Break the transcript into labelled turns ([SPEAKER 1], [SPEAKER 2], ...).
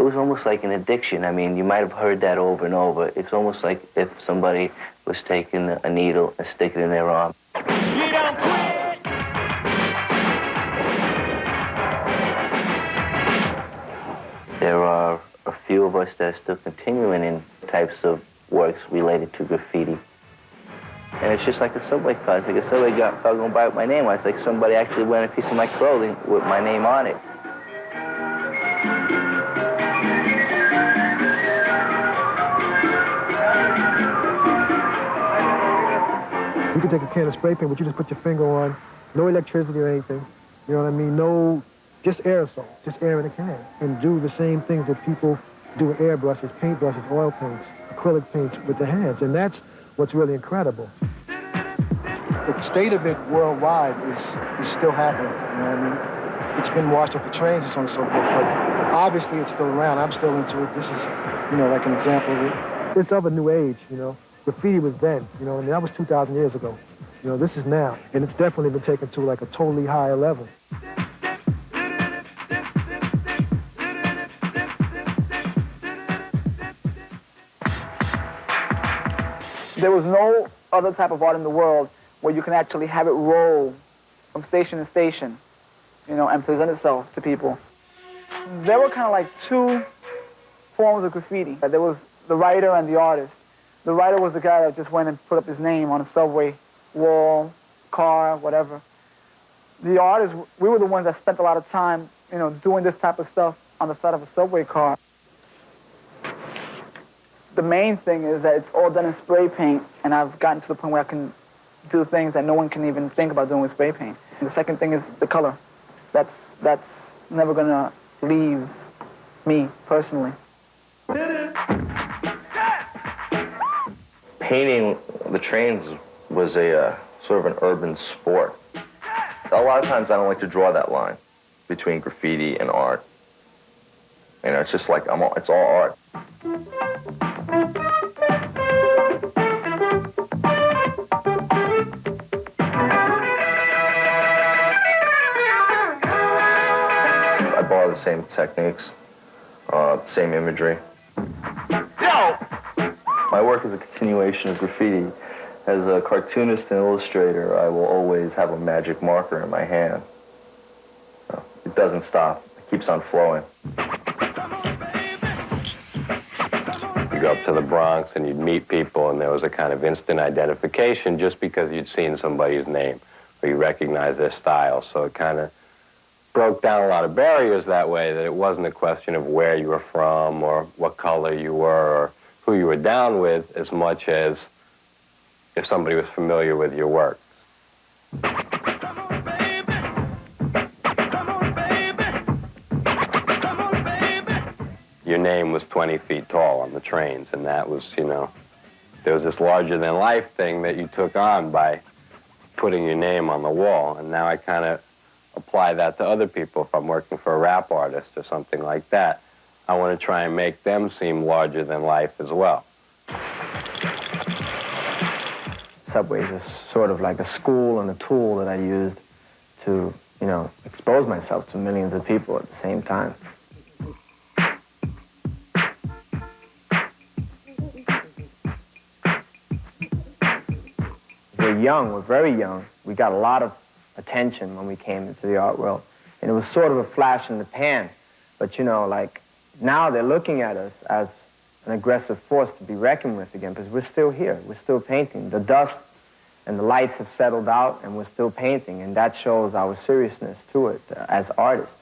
[SPEAKER 1] It was almost like an addiction. I mean, you might have heard that over and over. It's almost like if somebody was taking a needle and sticking it in their arm. You don't quit! There are a few of us that are still continuing in types of works related to graffiti. And it's just like a subway car. It's like a subway car going by with my name on it. It's like somebody actually wearing a piece of my clothing with my name on it.
[SPEAKER 2] You can take a can of spray paint, but you just put your finger on, no electricity or anything. You know what I mean? No, just aerosol, just air in a can. And do the same things that people do with airbrushes, paintbrushes, oil paints, acrylic paints with their hands. And that's what's really incredible. The state of it worldwide is still happening. You know what I mean? It's been washed off the trains and so on and so forth, but obviously it's still around. I'm still into it. This is, you know, like an example of it. It's of a new age, you know. Graffiti was then, you know, and that was 2,000 years ago. You know, this is now, and it's definitely been taken to like a totally higher level.
[SPEAKER 3] There was no other type of art in the world where you can actually have it roll from station to station, you know, and present itself to people. There were kind of like two forms of graffiti. There was the writer and the artist. The writer was the guy that just went and put up his name on a subway wall, car, whatever. The artists, we were the ones that spent a lot of time, you know, doing this type of stuff on the side of a subway car. The main thing is that it's all done in spray paint, and I've gotten to the point where I can do things that no one can even think about doing with spray paint. And the second thing is the color. That's never gonna leave me personally.
[SPEAKER 1] Painting the trains was a sort of an urban sport. A lot of times I don't like to draw that line between graffiti and art. You know, it's just like it's all art. I borrow the same techniques, same imagery. Yo! My work is a continuation of graffiti. As a cartoonist and illustrator, I will always have a magic marker in my hand. It doesn't stop. It keeps on flowing.
[SPEAKER 4] You go up to the Bronx and you'd meet people, and there was a kind of instant identification just because you'd seen somebody's name or you recognized their style. So it kind of broke down a lot of barriers that way, that it wasn't a question of where you were from or what color you were or who you were down with, as much as if somebody was familiar with your work. Your name was 20 feet tall on the trains, and that was, you know, there was this larger-than-life thing that you took on by putting your name on the wall, and now I kind of apply that to other people. If I'm working for a rap artist or something like that, I want to try and make them seem larger than life as well.
[SPEAKER 5] Subways is sort of like a school and a tool that I used to, you know, expose myself to millions of people at the same time. We're young, we're very young. We got a lot of attention when we came into the art world. And it was sort of a flash in the pan. But, you know, like, now they're looking at us as an aggressive force to be reckoned with again, because we're still here, we're still painting. The dust and the lights have settled out, and we're still painting, and that shows our seriousness to it as artists.